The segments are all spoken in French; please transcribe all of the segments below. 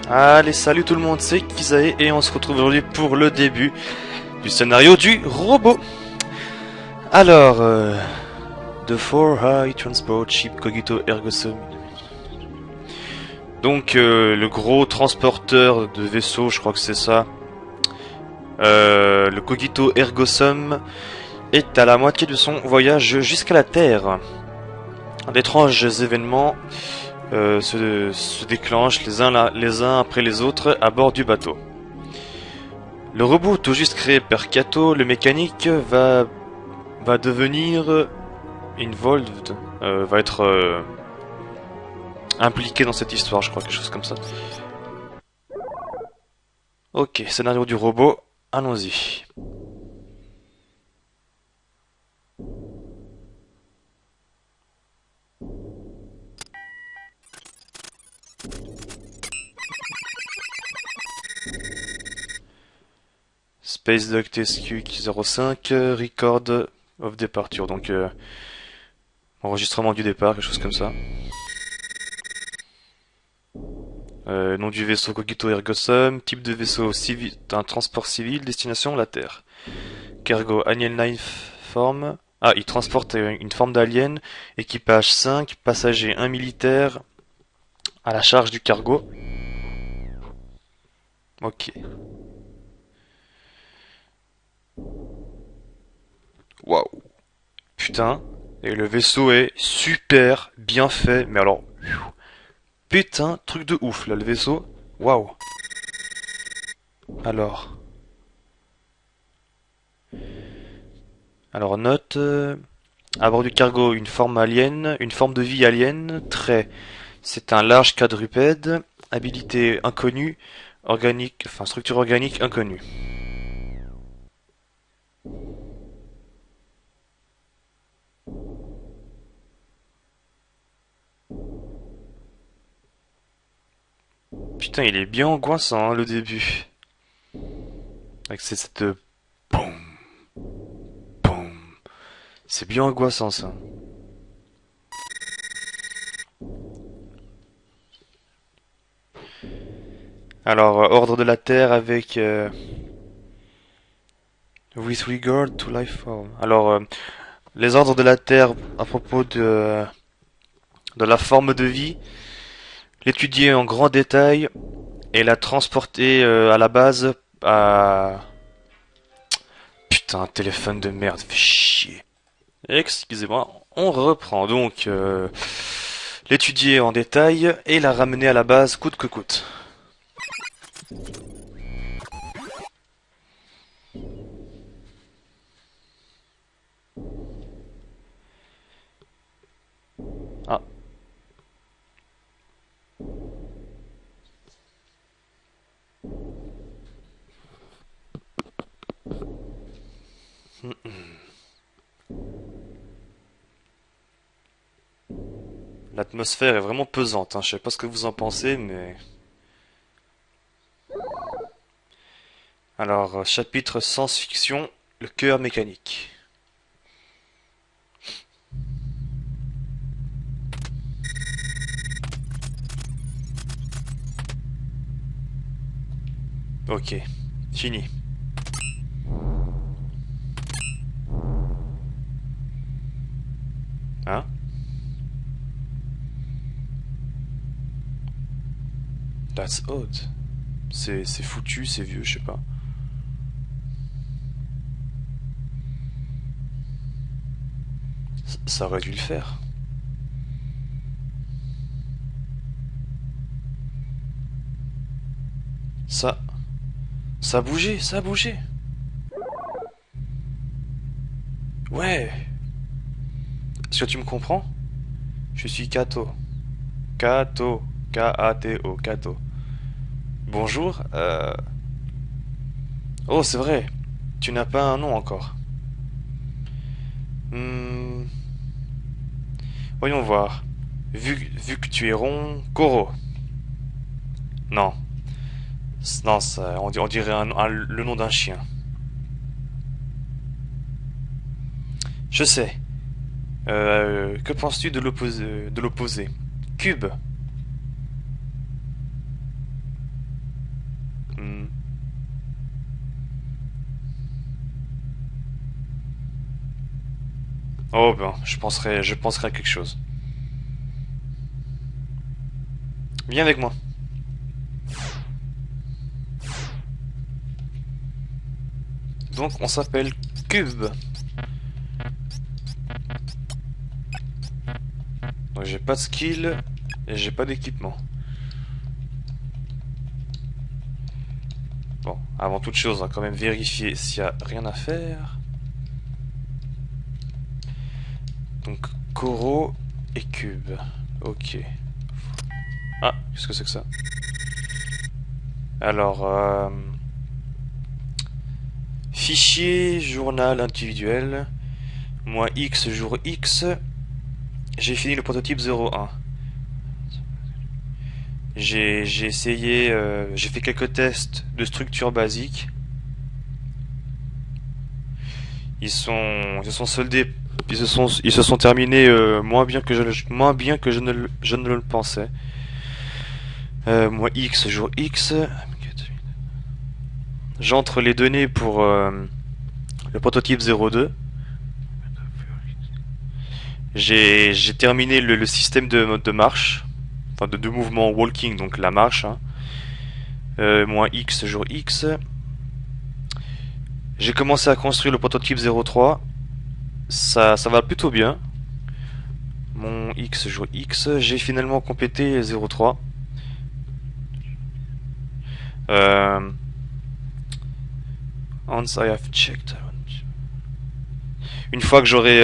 Allez, salut tout le monde, c'est Kizae et on se retrouve aujourd'hui pour le début du scénario du robot. Alors, The 4 High Transport Ship Cogito Ergo Sum. Donc, le gros transporteur de vaisseau, je crois que c'est ça. Le Cogito Ergo Sum est à la moitié de son voyage jusqu'à la Terre. D'étranges événements se déclenchent les uns après les autres à bord du bateau. Le robot tout juste créé par Kato, le mécanique, va devenir involved, va être impliqué dans cette histoire, je crois, quelque chose comme ça. Ok, scénario du robot, allons-y. Space Duct SQ05, record of departure, donc enregistrement du départ, quelque chose comme ça. Nom du vaisseau Cogito Ergo Sum, type de vaisseau civil, un transport civil, destination la Terre. Cargo Alien Life Form. Ah, il transporte une forme d'alien, équipage 5, passagers 1 militaire, à la charge du cargo. Ok. Waouh. Putain. Et le vaisseau est super bien fait, mais alors... Putain, truc de ouf là, le vaisseau. Waouh. Alors... note... à bord du cargo, une forme alien, une forme de vie alien, trait. C'est un large quadrupède, habilité inconnue, organique, enfin structure organique inconnue. Putain, il est bien angoissant hein, le début. Avec cette boum, boum. C'est bien angoissant ça. Alors, ordre de la Terre avec with regard to life form. Alors, les ordres de la Terre à propos de la forme de vie, l'étudier en grand détail et la transporter à la base à... Putain, téléphone de merde, fait chier. Excusez-moi, on reprend donc l'étudier en détail et la ramener à la base coûte que coûte. Ah. L'atmosphère est vraiment pesante, hein. Je sais pas ce que vous en pensez, mais... Alors, chapitre science-fiction, le cœur mécanique. Ok, fini. Hein? That's odd. C'est foutu, c'est vieux, je sais pas. Ça aurait dû le faire. Ça a bougé, ça a bougé. Ouais. Est-ce que tu me comprends? Je suis Kato. Kato. K-A-T-O. Kato. Bonjour. Oh, c'est vrai. Tu n'as pas un nom encore. Hmm. Voyons voir. Vu que tu es rond, Koro. Non. Non, ça, on dirait le nom d'un chien. Je sais. Que penses-tu de l'opposé? Cube. Oh ben, je penserai à quelque chose. Viens avec moi. Donc on s'appelle Cube. Donc j'ai pas de skill et j'ai pas d'équipement. Bon, avant toute chose, on va quand même vérifier s'il y a rien à faire. Donc Koro et Cube. Ok. Ah, qu'est-ce que c'est que ça? Alors, fichier, journal individuel, mois X, jour X. J'ai fini le prototype 01. J'ai essayé, j'ai fait quelques tests de structure basique. Ils se sont soldés, ils se sont terminés moins bien que je ne le pensais. Mois X, jour X. J'entre les données pour le prototype 02. J'ai terminé le système de marche, enfin de mouvement walking, donc la marche. Hein. Moins X, jour X. J'ai commencé à construire le prototype 03. Ça va plutôt bien. Mon X, jour X. J'ai finalement complété 03. Once I have checked. Une fois que j'aurai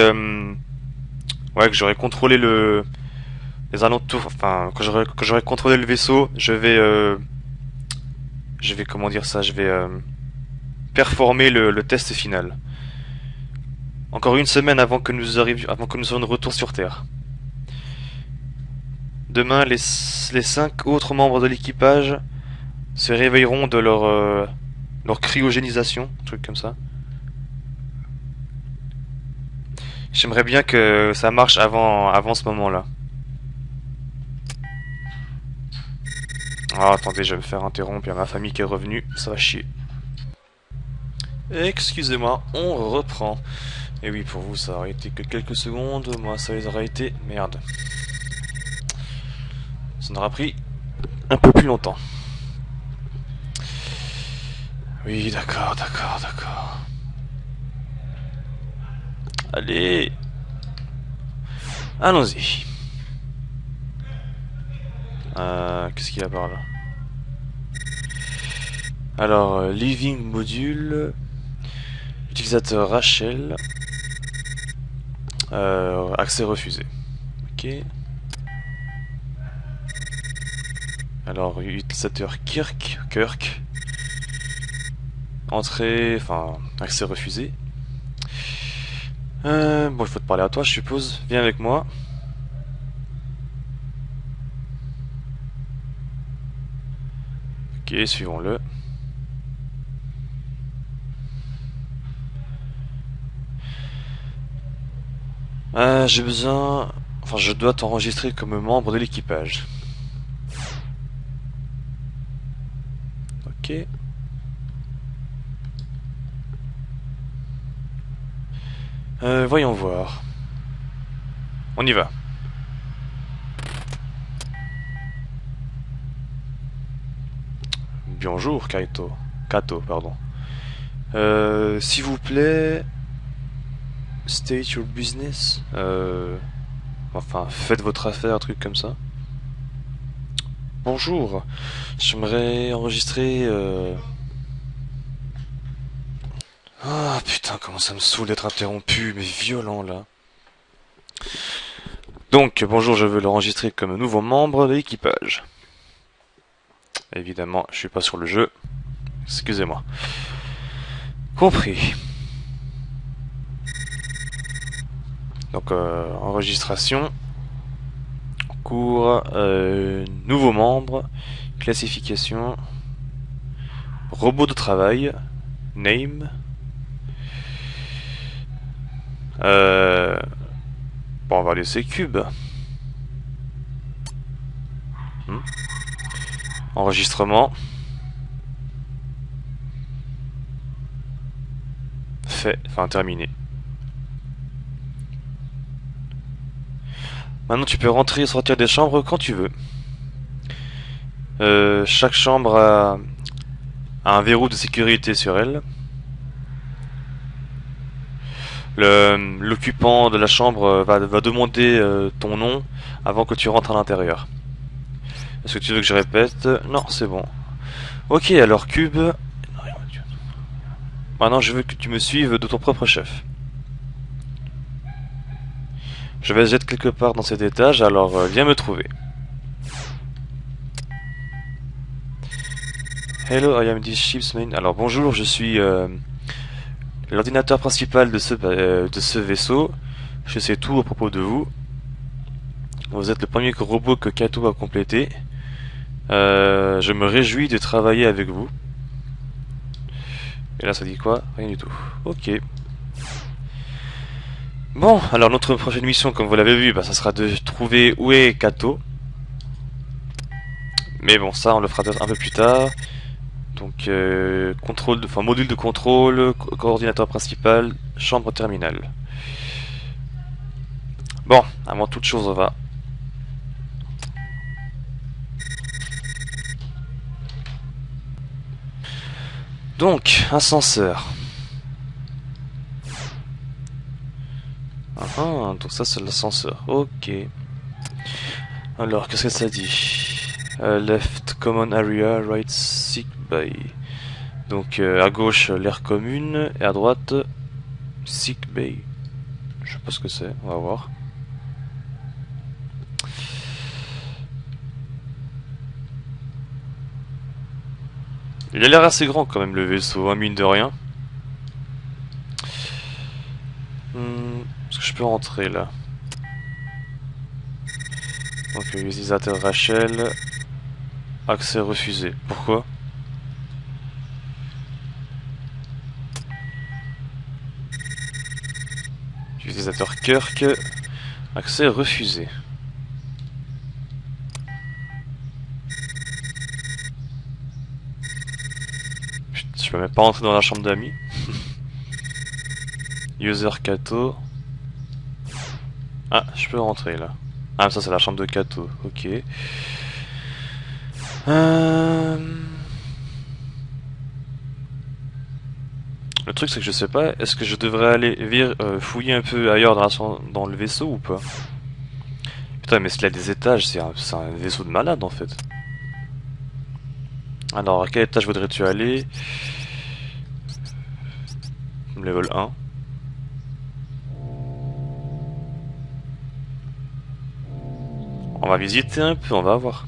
contrôlé les alentours, enfin que j'aurai contrôlé le vaisseau, je vais comment dire ça, je vais performer le test final. Encore une semaine avant que nous soyons de retour sur Terre. Demain, les 5 autres membres de l'équipage se réveilleront de leur cryogénisation, un truc comme ça. J'aimerais bien que ça marche avant ce moment-là. Ah, attendez, je vais me faire interrompre, il y a ma famille qui est revenue, ça va chier. Excusez-moi, on reprend. Et oui, pour vous, ça aurait été que quelques secondes, moi, ça les aurait été... Merde. Ça n'aura pris un peu plus longtemps. Oui, d'accord. Allez. Allons-y. Qu'est-ce qu'il y a par là? Alors, Living Module. Utilisateur Rachel. Accès refusé. Ok. Alors, utilisateur Kirk. Entrée. Enfin, accès refusé. Bon, il faut te parler à toi, je suppose. Viens avec moi. Ok, suivons-le. J'ai besoin... Enfin, je dois t'enregistrer comme membre de l'équipage. Ok. Voyons voir. On y va. Bonjour, Kato, pardon. S'il vous plaît... State your business. Enfin, faites votre affaire, un truc comme ça. Bonjour. J'aimerais enregistrer... Ah putain, comment ça me saoule d'être interrompu, mais violent là. Donc, bonjour, je veux l'enregistrer comme nouveau membre de l'équipage. Évidemment, je suis pas sur le jeu. Excusez-moi. Compris. Donc, enregistration. Cours. Nouveau membre. Classification. Robot de travail. Name. Bon, on va laisser Cube. Enregistrement. Fait. Enfin, terminé. Maintenant, tu peux rentrer et sortir des chambres quand tu veux. Chaque chambre a un verrou de sécurité sur elle. L'occupant de la chambre va demander ton nom avant que tu rentres à l'intérieur. Est-ce que tu veux que je répète? Non, c'est bon. Ok, alors Cube. Maintenant, je veux que tu me suives de ton propre chef. Je vais être quelque part dans cet étage, alors viens me trouver. Hello, I am this ship's main. Alors bonjour, je suis l'ordinateur principal de ce vaisseau. Je sais tout à propos de vous. Vous êtes le premier robot que Kato a complété. Je me réjouis de travailler avec vous. Et là ça dit quoi? Rien du tout. Ok. Bon, alors notre prochaine mission, comme vous l'avez vu, bah, ça sera de trouver où est Kato. Mais bon, ça on le fera peut-être un peu plus tard. Donc module de contrôle, coordinateur principal, chambre terminale. Bon, avant toute chose, on va. Donc, ascenseur. Donc ça c'est l'ascenseur. Ok. Alors, qu'est-ce que ça dit? Left common area, right sick bay. Donc à gauche l'air commune et à droite sick bay. Je sais pas ce que c'est, on va voir. Il a l'air assez grand quand même le vaisseau, hein, mine de rien. Est-ce que je peux rentrer là? Donc utilisateur Rachel. Accès refusé. Pourquoi? Utilisateur Kirk. Accès refusé. Putain, je peux même pas rentrer dans la chambre d'amis. User Kato. Ah, je peux rentrer là. Ah, ça c'est la chambre de Kato. Ok. Le truc c'est que je sais pas, est-ce que je devrais aller fouiller un peu ailleurs dans le vaisseau ou pas? Putain, mais s'il a des étages, c'est un vaisseau de malade en fait. Alors, à quel étage voudrais-tu aller? Level 1. On va visiter un peu, on va voir.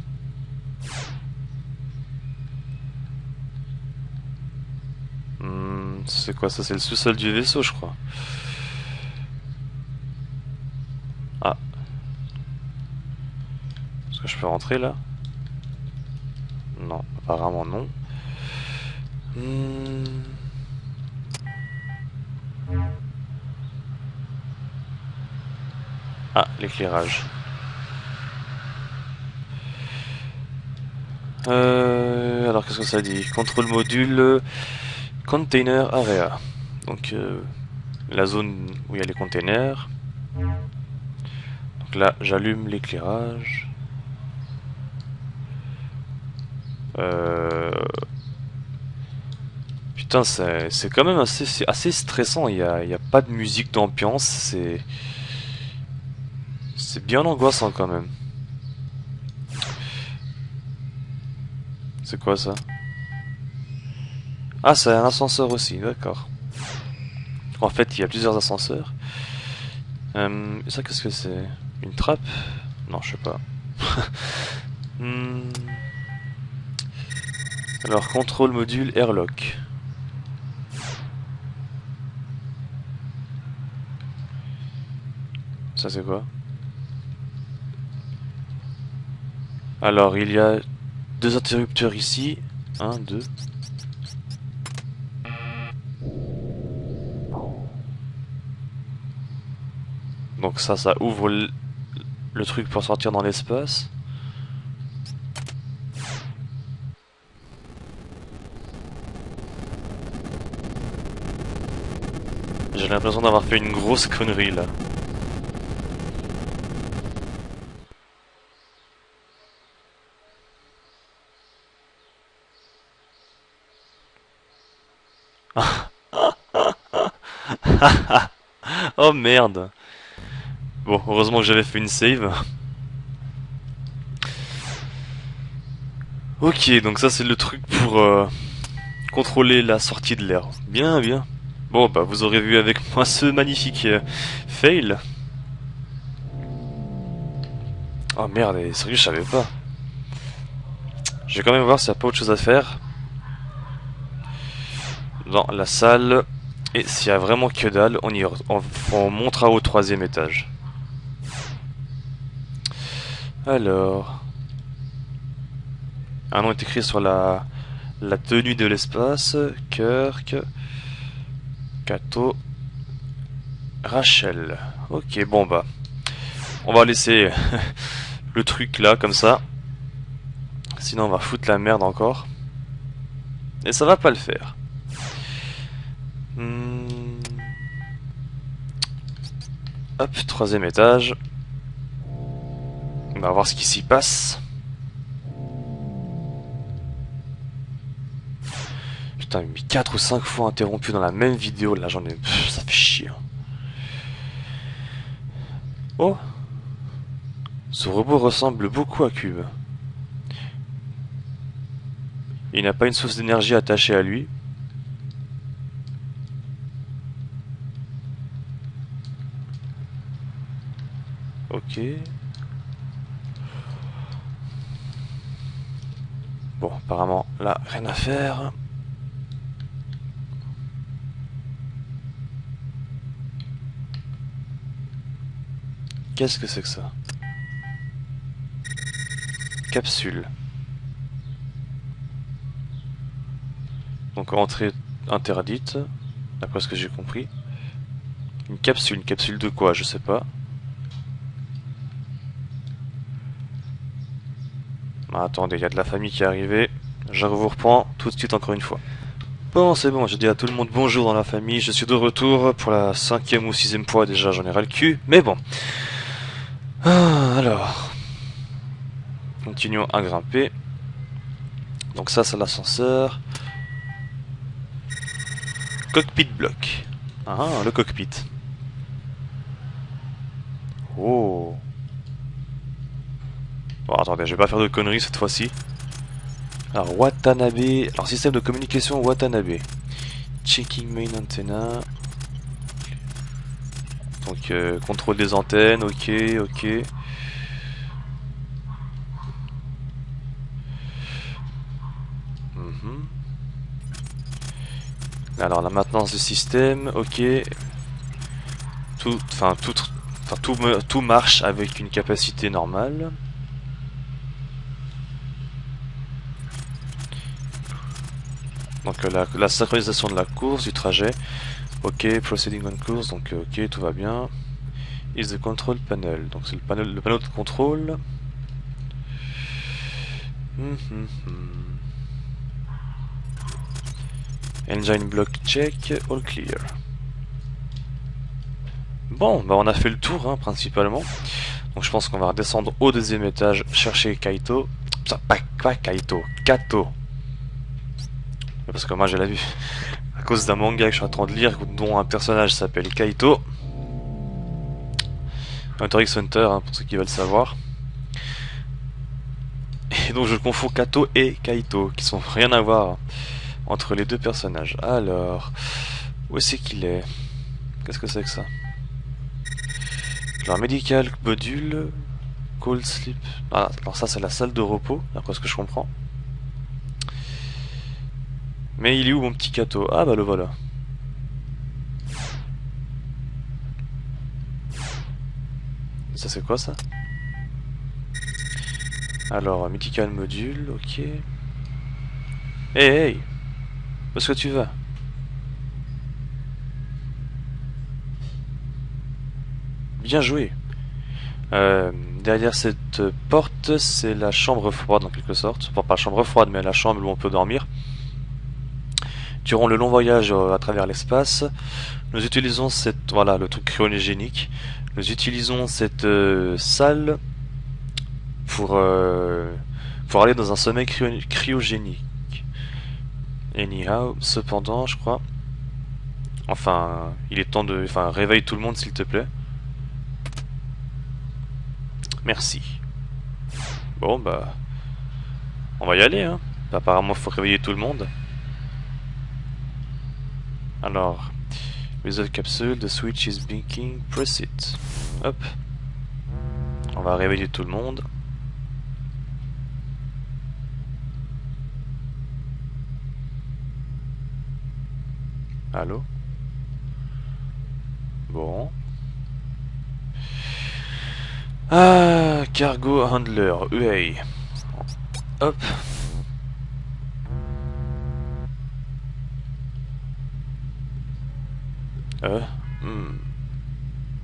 C'est quoi ça? C'est le sous-sol du vaisseau, je crois. Ah. Est-ce que je peux rentrer là? Non, apparemment non. Ah, l'éclairage. Alors qu'est-ce que ça dit? Contrôle module container area. Donc la zone où il y a les containers. Donc là, j'allume l'éclairage. Putain, c'est quand même assez stressant. Il y a pas de musique d'ambiance. C'est bien angoissant quand même. C'est quoi ça? Ah, c'est un ascenseur aussi, d'accord. En fait, il y a plusieurs ascenseurs. Ça, qu'est-ce que c'est? Une trappe? Non, je sais pas. Alors, contrôle module airlock. Ça, c'est quoi? Alors, il y a deux interrupteurs ici. Un, deux. Donc ça ouvre le truc pour sortir dans l'espace. J'ai l'impression d'avoir fait une grosse connerie là. Oh merde. Bon, heureusement que j'avais fait une save. Ok, donc ça c'est le truc pour contrôler la sortie de l'air. Bien, bien. Bon, bah vous aurez vu avec moi ce magnifique fail. Oh merde, et sérieux, je savais pas. Je vais quand même voir s'il n'y a pas autre chose à faire dans la salle. Et s'il y a vraiment que dalle, on montera au 3e étage. Alors... Un nom est écrit sur la tenue de l'espace. Kirk... Kato... Rachel. Ok, bon bah... On va laisser le truc là, comme ça. Sinon on va foutre la merde encore. Et ça va pas le faire. Hop, 3e étage. On va voir ce qui s'y passe. Putain, il m'a mis 4 ou 5 fois interrompu dans la même vidéo. Là, j'en ai... Pff, ça fait chier. Oh! Ce robot ressemble beaucoup à Cube. Il n'a pas une source d'énergie attachée à lui. Ok. Bon, apparemment, là, rien à faire. Qu'est-ce que c'est que ça? Capsule. Donc entrée interdite, d'après ce que j'ai compris. Une capsule de quoi? Je sais pas. Ah, attendez, il y a de la famille qui est arrivée. Je vous reprends tout de suite encore une fois. Bon, c'est bon, j'ai dit à tout le monde bonjour dans la famille. Je suis de retour pour la 5e ou 6e fois déjà, j'en ai ras le cul. Mais bon. Alors. Continuons à grimper. Donc ça, c'est l'ascenseur. Cockpit block. Ah, le cockpit. Oh. Bon, attendez, je vais pas faire de conneries cette fois-ci. Alors, Watanabe. Alors, système de communication Watanabe. Checking main antenna. Donc, contrôle des antennes, ok, ok. Alors, la maintenance du système, ok. Tout marche avec une capacité normale. Donc la synchronisation de la course, du trajet. Ok, proceeding on course, donc ok, tout va bien. Is the control panel, donc c'est le panneau de contrôle. Engine block check, all clear. Bon, bah on a fait le tour, hein, principalement. Donc je pense qu'on va redescendre au 2e étage, chercher Kaito. Pas Kaito, Kato. Parce que moi j'ai la vue à cause d'un manga que je suis en train de lire dont un personnage s'appelle Kaito. Hunter x Hunter, hein, pour ceux qui veulent savoir. Et donc je confonds Kato et Kaito, qui sont rien à voir entre les deux personnages. Alors, où est-ce qu'il est? Qu'est-ce que c'est que ça? Alors, médical module, cold sleep. Ah, alors ça c'est la salle de repos, d'après ce que je comprends. Mais il est où mon petit Kato? Ah bah le voilà. Ça c'est quoi ça? Alors, medical module, ok. Hey, où est-ce que tu vas? Bien joué. Derrière cette porte, c'est la chambre froide en quelque sorte. Bon, pas la chambre froide, mais la chambre où on peut dormir. Durant le long voyage à travers l'espace, nous utilisons cette... Voilà, le truc cryogénique. Nous utilisons cette salle pour aller dans un sommeil cryogénique. Anyhow, cependant, je crois, Enfin, il est temps de... Enfin, réveille tout le monde s'il te plaît. Merci. Bon, bah... On va y aller, hein. Apparemment, il faut réveiller tout le monde. Alors... Result capsule, the switch is blinking, press it. Hop. On va réveiller tout le monde. Allô? Bon. Ah, cargo handler, UA. Hop. Hmm.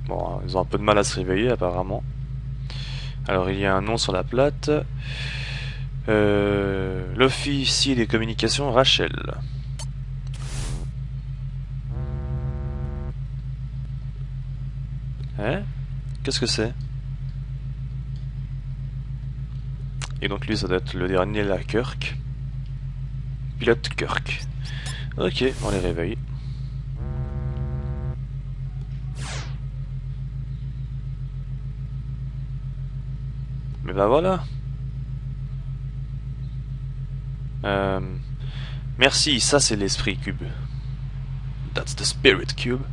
Bon, ils ont un peu de mal à se réveiller apparemment. Alors il y a un nom sur la plate. L'officier des communications, Rachel. Hein? Qu'est-ce que c'est? Et donc lui ça doit être le dernier là, Kirk. Pilote Kirk. Ok, on les réveille. Mais bah voilà. Merci, ça c'est l'esprit cube. That's the spirit cube.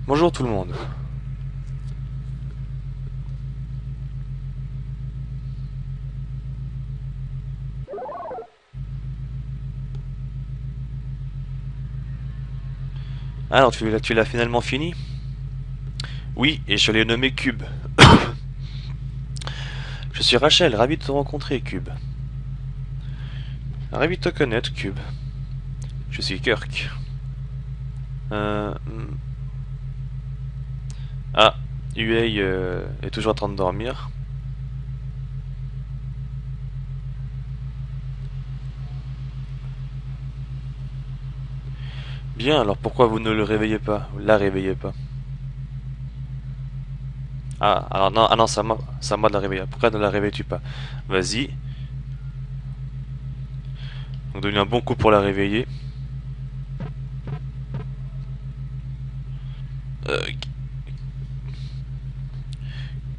Bonjour tout le monde. Alors tu l'as finalement fini? Oui, et je l'ai nommé Cube. Je suis Rachel, ravi de te rencontrer, Cube. Ravi de te connaître, Cube. Je suis Kirk. Ah, UA est toujours en train de dormir. Bien, alors pourquoi vous ne le réveillez pas? Vous la réveillez pas? Ah, alors non, ah non, c'est à moi de la réveiller. Pourquoi ne la réveilles-tu pas? Vas-y. Donc donne un bon coup pour la réveiller. Euh,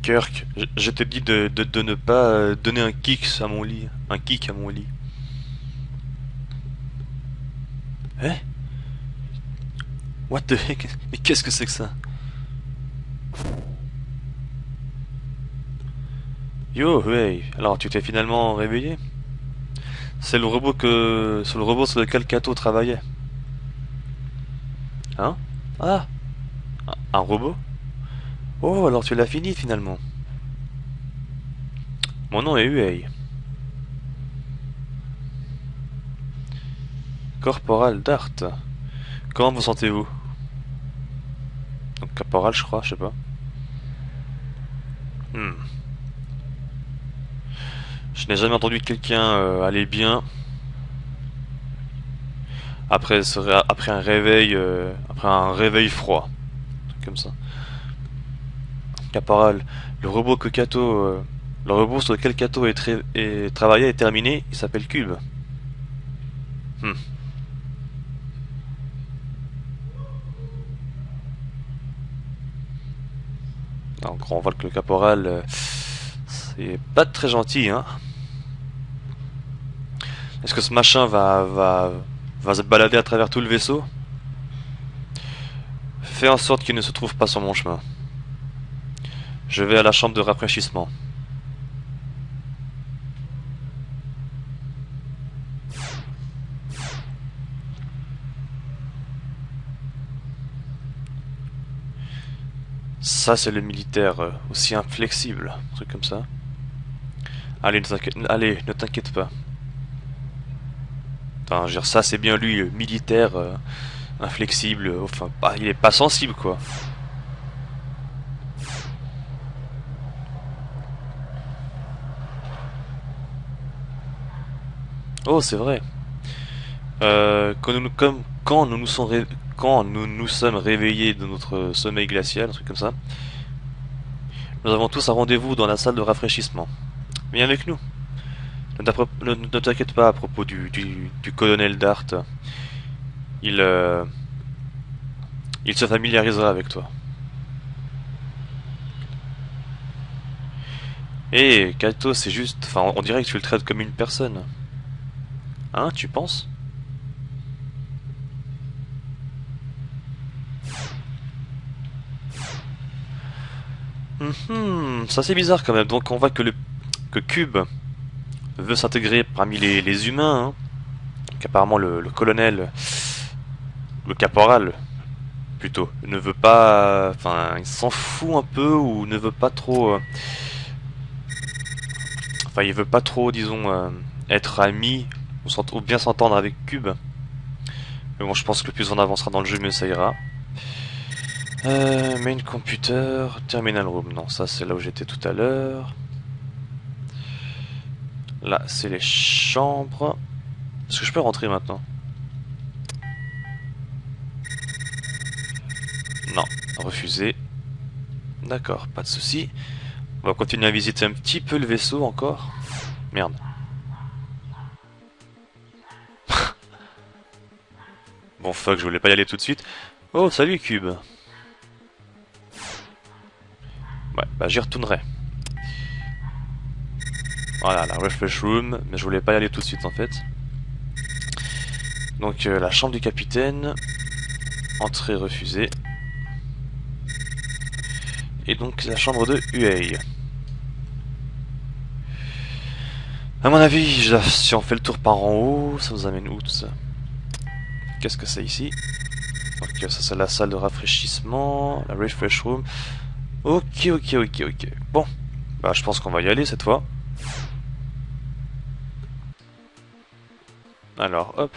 Kirk, je t'ai dit de ne pas donner un kick à mon lit. Un kick à mon lit. Hein? What the heck? Mais qu'est-ce que c'est que ça? Yo, hey, alors tu t'es finalement réveillé? C'est le robot sur lequel Kato travaillait. Hein? Ah, un robot? Oh, alors tu l'as fini finalement. Mon nom est Huey. Corporal Dart. Comment vous sentez-vous? Donc caporal, je crois, je sais pas. Je n'ai jamais entendu quelqu'un aller bien après après un réveil froid, un truc comme ça. Caporal, le robot sur lequel Kato est travaillé est terminé. Il s'appelle Cube. Hmm. Donc on voit que le caporal, c'est pas très gentil, hein. Est-ce que ce machin va se balader à travers tout le vaisseau? Fais en sorte qu'il ne se trouve pas sur mon chemin. Je vais à la chambre de rafraîchissement. Ça, c'est le militaire aussi inflexible, un truc comme ça. Allez, ne t'inquiète pas. Enfin, je veux dire, ça, c'est bien lui, militaire, inflexible. Enfin, bah, il est pas sensible, quoi. Oh, c'est vrai. Quand nous nous sommes réveillés de notre sommeil glacial, un truc comme ça, nous avons tous un rendez-vous dans la salle de rafraîchissement. Viens avec nous. Ne t'inquiète pas à propos du colonel Dart. Il, euh, il se familiarisera avec toi. Et Kato, c'est juste... Enfin, on dirait que tu le traites comme une personne. Hein, tu penses? Ça c'est bizarre quand même. Donc on voit que Cube veut s'intégrer parmi les humains. Hein. Qu'apparemment le colonel, le caporal plutôt, ne veut pas... Enfin, il s'en fout un peu ou ne veut pas trop... Enfin, il veut pas trop, disons, être ami ou bien s'entendre avec Cube. Mais bon, je pense que plus on avancera dans le jeu, mieux ça ira. Main computer, terminal room. Non, ça c'est là où j'étais tout à l'heure. Là, c'est les chambres. Est-ce que je peux rentrer maintenant? Non, refusé. D'accord, pas de souci. On va continuer à visiter un petit peu le vaisseau encore. Merde. Bon fuck, je voulais pas y aller tout de suite. Oh, salut Cube. Ouais, bah j'y retournerai. Voilà, la refresh room, mais je voulais pas y aller tout de suite en fait. Donc la chambre du capitaine. Entrée refusée. Et donc la chambre de Huey. À mon avis, si on fait le tour par en haut, ça nous amène où tout ça? Qu'est-ce que c'est ici? Ok, ça c'est la salle de rafraîchissement, la refresh room. Ok. Bon, bah je pense qu'on va y aller cette fois. Alors, hop.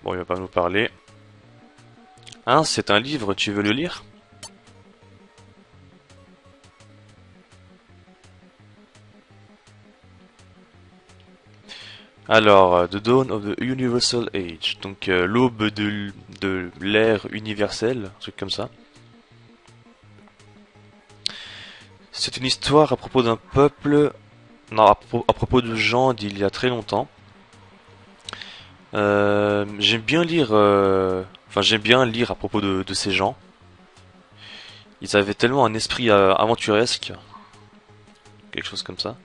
Bon, il va pas nous parler. Hein, c'est un livre, tu veux le lire? Alors, The Dawn of the Universal Age, donc l'aube de l'ère universelle, un truc comme ça. C'est une histoire à propos d'un peuple, non, à propos de gens d'il y a très longtemps. J'aime bien lire, enfin j'aime bien lire à propos de ces gens. Ils avaient tellement un esprit aventuresque, quelque chose comme ça.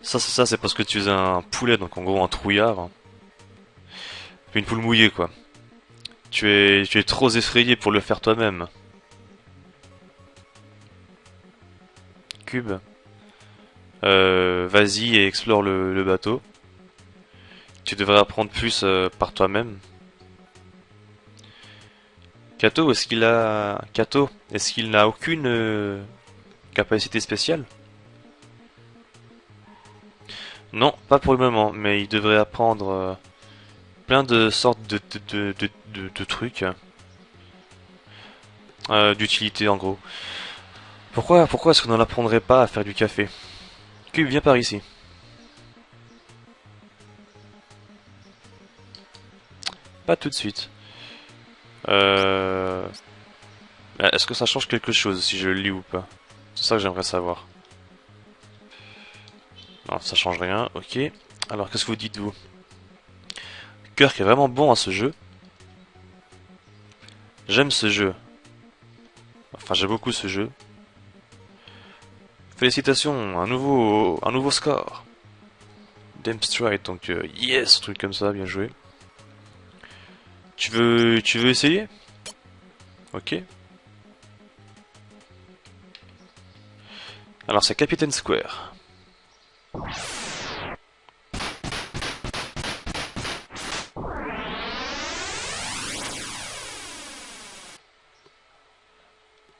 Ça c'est parce que tu es un poulet, donc en gros un trouillard. Une poule mouillée quoi. Tu es trop effrayé pour le faire toi-même. Cube. Vas-y et explore le bateau. Tu devrais apprendre plus par toi-même. Kato, est-ce qu'il n'a aucune capacité spéciale? Non, pas pour le moment, mais il devrait apprendre plein de sortes de trucs. D'utilité en gros. Pourquoi est-ce qu'on n'en apprendrait pas à faire du café? Cube, viens par ici. Pas tout de suite. Est-ce que ça change quelque chose si je le lis ou pas? C'est ça que j'aimerais savoir. Non, ça change rien, ok. Alors, qu'est-ce que vous dites, vous? Kirk est vraiment bon à ce jeu. J'aime ce jeu. Enfin, j'aime beaucoup ce jeu. Félicitations, un nouveau score. Damn straight, donc yes, truc comme ça, bien joué. Tu veux essayer? Ok. Alors c'est Capitaine Square.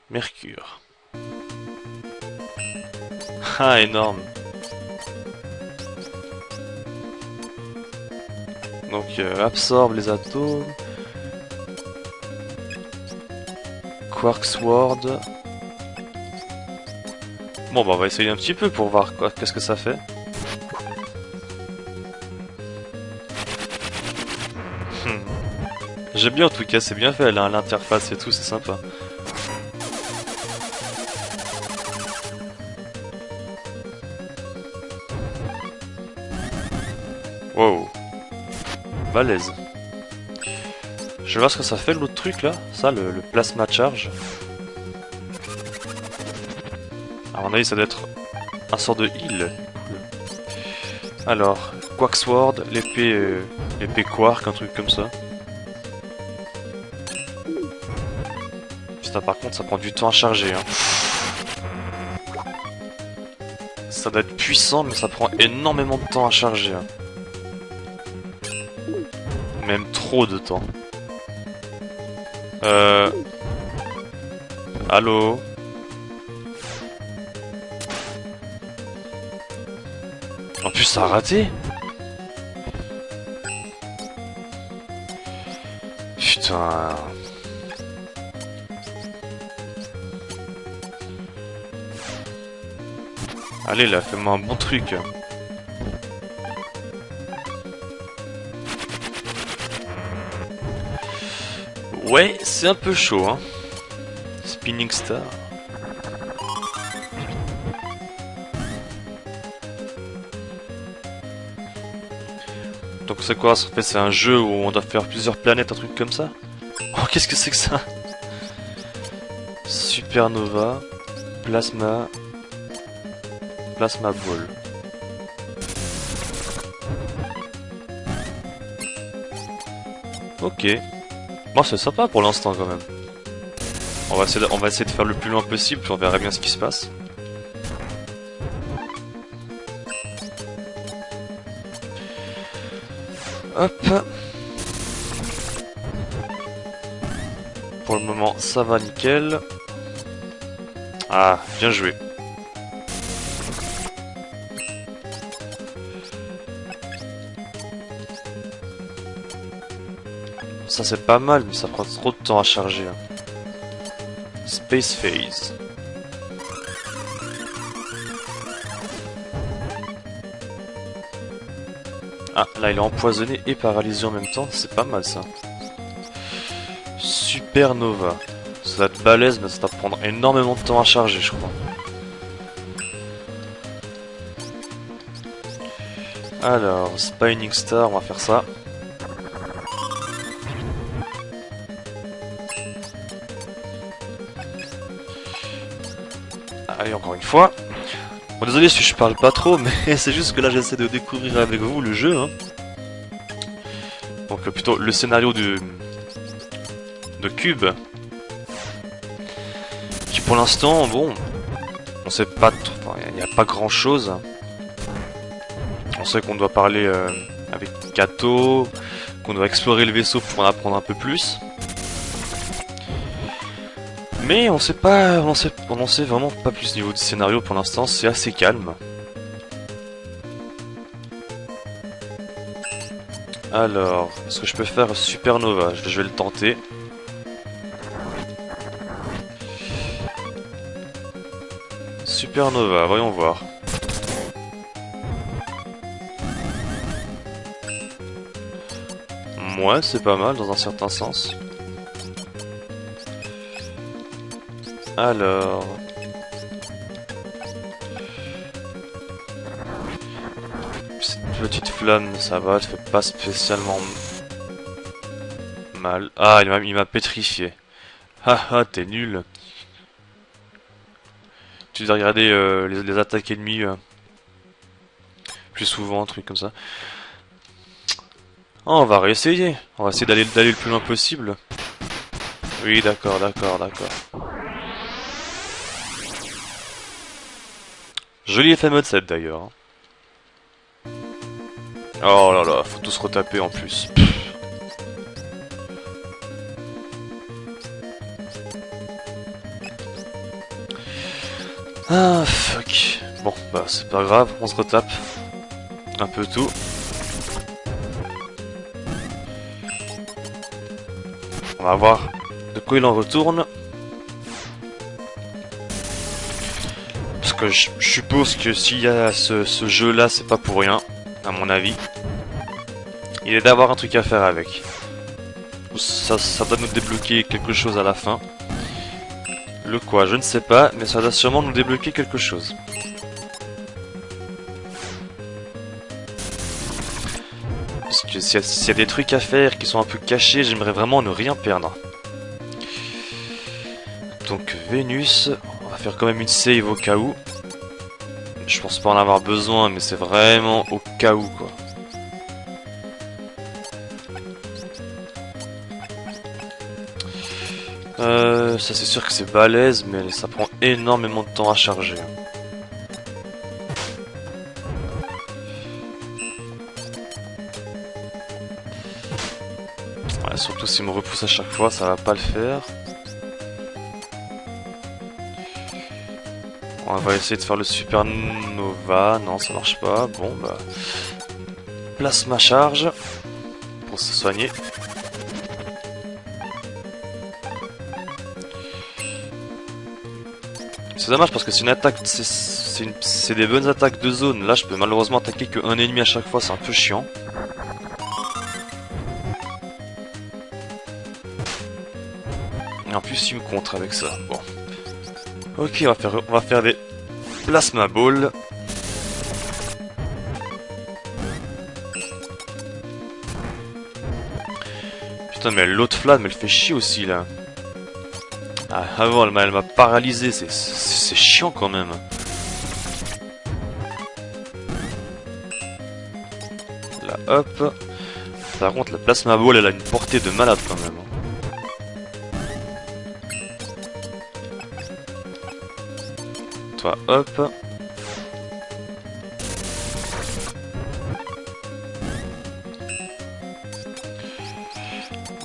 Mercure. Ah, énorme. Donc absorbe les atomes. Quark Sword. Bon bah on va essayer un petit peu pour voir qu'est-ce que ça fait. J'aime bien en tout cas, c'est bien fait l'interface et tout, c'est sympa. Wow. Balèze. Je vais voir ce que ça fait l'autre truc là. Ça, le plasma charge. À mon avis, ça doit être un sort de heal. Cool. Alors, Quacksword, l'épée Quark, un truc comme ça. Putain, par contre, ça prend du temps à charger. Hein. Ça doit être puissant, mais ça prend énormément de temps à charger. Hein. Même trop de temps. Allô? En plus, ça a raté. Putain. Allez là, fais-moi un bon truc. Ouais, c'est un peu chaud, hein. Spinning Star. Donc c'est quoi? En fait, c'est un jeu où on doit faire plusieurs planètes, un truc comme ça? Oh, qu'est-ce que c'est que ça? Supernova, Plasma Ball. Ok. Bon, c'est sympa pour l'instant quand même. On va essayer de faire le plus loin possible, puis on verra bien ce qui se passe. Hop. Pour le moment, ça va nickel. Ah, bien joué. Ça c'est pas mal, mais ça prend trop de temps à charger. Hein. Space Phase. Ah, là il est empoisonné et paralysé en même temps, c'est pas mal ça. Supernova. Ça va être balèze, mais ça va prendre énormément de temps à charger, je crois. Alors, Spinning Star, on va faire ça. Allez, encore une fois. Bon, désolé si je parle pas trop, mais c'est juste que là j'essaie de découvrir avec vous le jeu. Hein. Donc plutôt le scénario de Cube. Qui pour l'instant, bon, on sait pas trop, il n'y a pas grand chose. On sait qu'on doit parler avec Kato, qu'on doit explorer le vaisseau pour en apprendre un peu plus. Mais on sait pas, on en sait vraiment pas plus niveau du scénario pour l'instant, c'est assez calme. Alors, est-ce que je peux faire Supernova? Je vais le tenter. Supernova, voyons voir. Ouais, c'est pas mal dans un certain sens. Alors... Cette petite flamme, ça va, elle fait pas spécialement mal. Ah, il m'a pétrifié. Ah ah, t'es nul. Tu dois regarder les attaques ennemies plus souvent, un truc comme ça. Oh, on va réessayer. On va essayer d'aller le plus loin possible. Oui, d'accord. Joli effet mode 7 d'ailleurs. Oh là là, faut tous retaper en plus. Ah fuck. Bon, bah c'est pas grave, on se retape. Un peu tout. On va voir de quoi il en retourne. Parce que je suppose que s'il y a ce jeu là, c'est pas pour rien, à mon avis. Il est d'avoir un truc à faire avec. Ça doit nous débloquer quelque chose à la fin. Le quoi, je ne sais pas, mais ça doit sûrement nous débloquer quelque chose. que s'il y a des trucs à faire qui sont un peu cachés, j'aimerais vraiment ne rien perdre. Donc Vénus, on va faire quand même une save au cas où. Je pense pas en avoir besoin, mais c'est vraiment au cas où quoi. Ça c'est sûr que c'est balèze, mais ça prend énormément de temps à charger. Ouais, surtout s'il me repousse à chaque fois, ça va pas le faire. On va essayer de faire le supernova. Non, ça marche pas. Bon, bah... Plasma charge. Pour se soigner. C'est dommage parce que c'est une attaque... C'est des bonnes attaques de zone. Là, je peux malheureusement attaquer qu'un ennemi à chaque fois. C'est un peu chiant. Et en plus, il me contre avec ça. Bon. Ok, on va faire des plasma balls. Putain, mais l'autre flamme, elle fait chier aussi là. Ah, avant, elle m'a paralysé, c'est chiant quand même. Là, hop. Par contre, la plasma ball, elle a une portée de malade quand même. Toi, hop.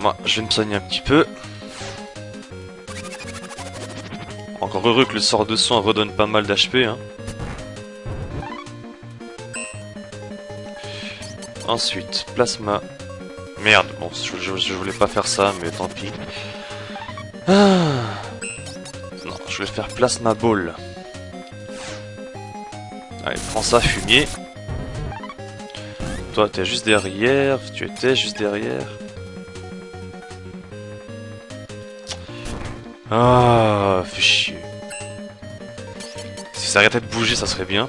Moi, je vais me soigner un petit peu. Encore heureux que le sort de soin redonne pas mal d'HP. Hein. Ensuite, plasma. Merde, bon, je voulais pas faire ça, mais tant pis. Ah. Non, je vais faire plasma ball. Allez, prends ça, fumier. Toi, t'es juste derrière. Tu étais juste derrière. Ah, fais chier. Si ça arrêtait de bouger, ça serait bien.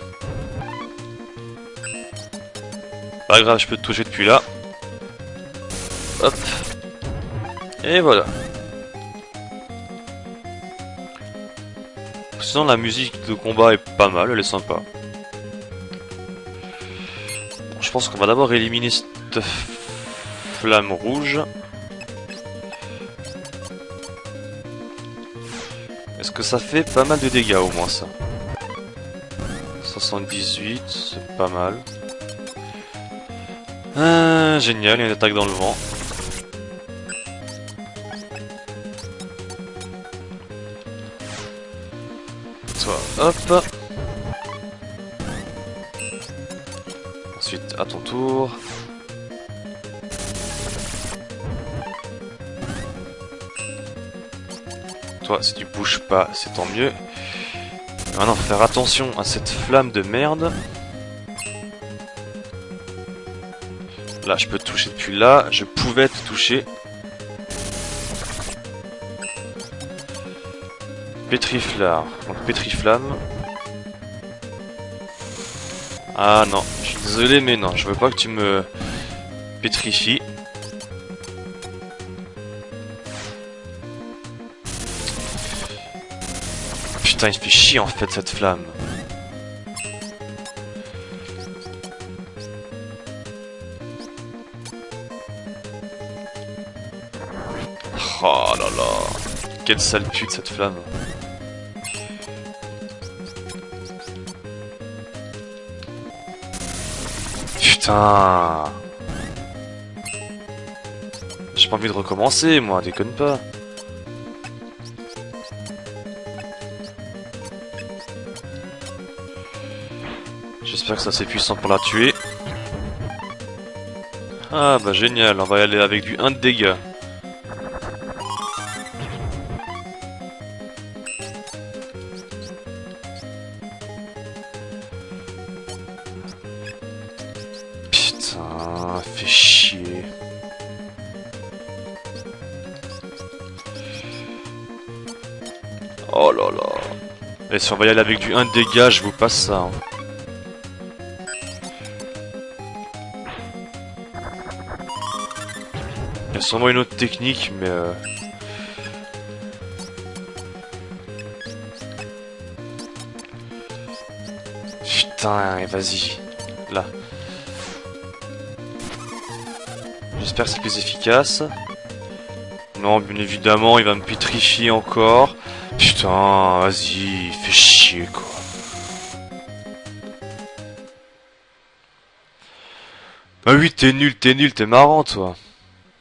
Pas grave, je peux te toucher depuis là. Hop. Et voilà. Sinon, la musique de combat est pas mal, elle est sympa. Bon, je pense qu'on va d'abord éliminer cette flamme rouge. Est-ce que ça fait pas mal de dégâts au moins ça? 78, c'est pas mal. Ah, génial, il y a une attaque dans le vent. Toi, hop. Ensuite, à ton tour. Toi, si tu bouges pas, c'est tant mieux. Maintenant, faut faire attention à cette flamme de merde. Là, je peux te toucher depuis là. Je pouvais te toucher. Pétriflard. Donc, pétriflamme. Ah non, je suis désolé, mais non, je veux pas que tu me pétrifies. Putain, il fait chier en fait cette flamme. Oh là là. Quelle sale pute cette flamme. Putain. J'ai pas envie de recommencer moi, déconne pas. J'espère que ça c'est puissant pour la tuer. Ah bah génial, on va y aller avec du 1 de dégâts. Putain, fait chier. Oh là là. Et si on va y aller avec du 1 de dégâts, je vous passe ça. Hein. y a sûrement une autre technique, mais... Putain, vas-y. Là. J'espère que c'est plus efficace. Non, bien évidemment, il va me pétrifier encore. Putain, vas-y, fais chier, quoi. Ah oui, t'es nul, t'es marrant, toi.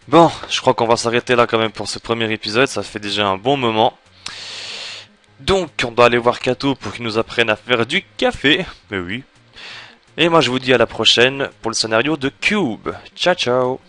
Bon, je crois qu'on va s'arrêter là quand même pour ce premier épisode, ça fait déjà un bon moment. Donc, on doit aller voir Kato pour qu'il nous apprenne à faire du café. Mais oui. Et moi, je vous dis à la prochaine pour le scénario de Cube. Ciao, ciao.